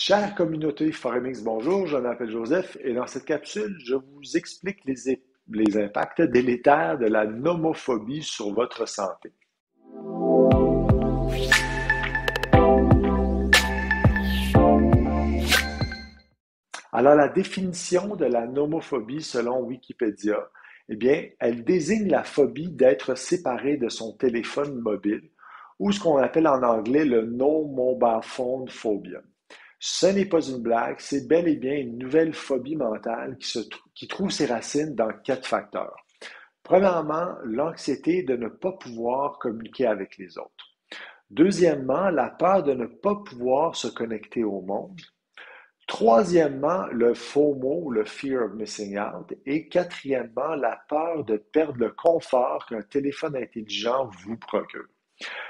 Chère communauté Forex, bonjour, je m'appelle Joseph et dans cette capsule, je vous explique les impacts délétères de la nomophobie sur votre santé. Alors, la définition de la nomophobie selon Wikipédia, eh bien, elle désigne la phobie d'être séparé de son téléphone mobile ou ce qu'on appelle en anglais le No Mobile Phone Phobia. Ce n'est pas une blague, c'est bel et bien une nouvelle phobie mentale qui trouve ses racines dans 4 facteurs. Premièrement, l'anxiété de ne pas pouvoir communiquer avec les autres. Deuxièmement, la peur de ne pas pouvoir se connecter au monde. Troisièmement, le FOMO, le Fear of Missing Out. Et quatrièmement, la peur de perdre le confort qu'un téléphone intelligent vous procure.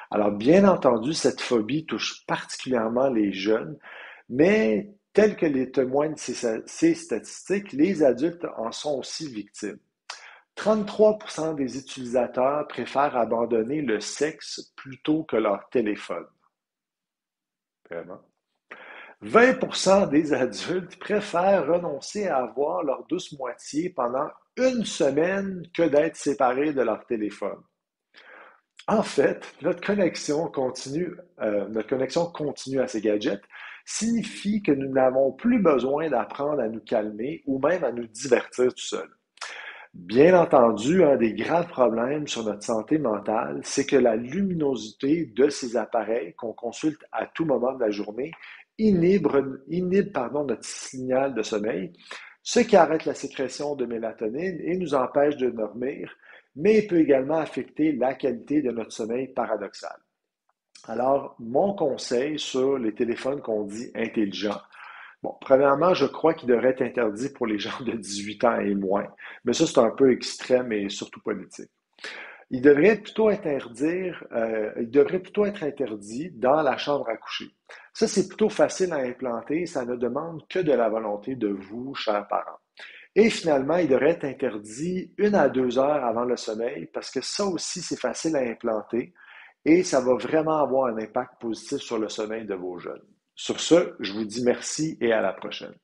Alors, bien entendu, cette phobie touche particulièrement les jeunes, mais tel que les témoignent ces statistiques, les adultes en sont aussi victimes. 33% des utilisateurs préfèrent abandonner le sexe plutôt que leur téléphone. Vraiment. 20% des adultes préfèrent renoncer à avoir leur douce moitié pendant une semaine que d'être séparés de leur téléphone. En fait, notre connexion continue à ces gadgets signifie que nous n'avons plus besoin d'apprendre à nous calmer ou même à nous divertir tout seul. Bien entendu, un des graves problèmes sur notre santé mentale, c'est que la luminosité de ces appareils qu'on consulte à tout moment de la journée inhibe notre signal de sommeil, ce qui arrête la sécrétion de mélatonine et nous empêche de dormir, mais peut également affecter la qualité de notre sommeil paradoxal. Alors, mon conseil sur les téléphones qu'on dit intelligents, bon, premièrement, je crois qu'il devrait être interdit pour les gens de 18 ans et moins, mais ça, c'est un peu extrême et surtout politique. Il devrait plutôt être interdit dans la chambre à coucher. Ça, c'est plutôt facile à implanter, ça ne demande que de la volonté de vous, chers parents. Et finalement, il devrait être interdit 1 à 2 heures avant le sommeil parce que ça aussi, c'est facile à implanter et ça va vraiment avoir un impact positif sur le sommeil de vos jeunes. Sur ce, je vous dis merci et à la prochaine.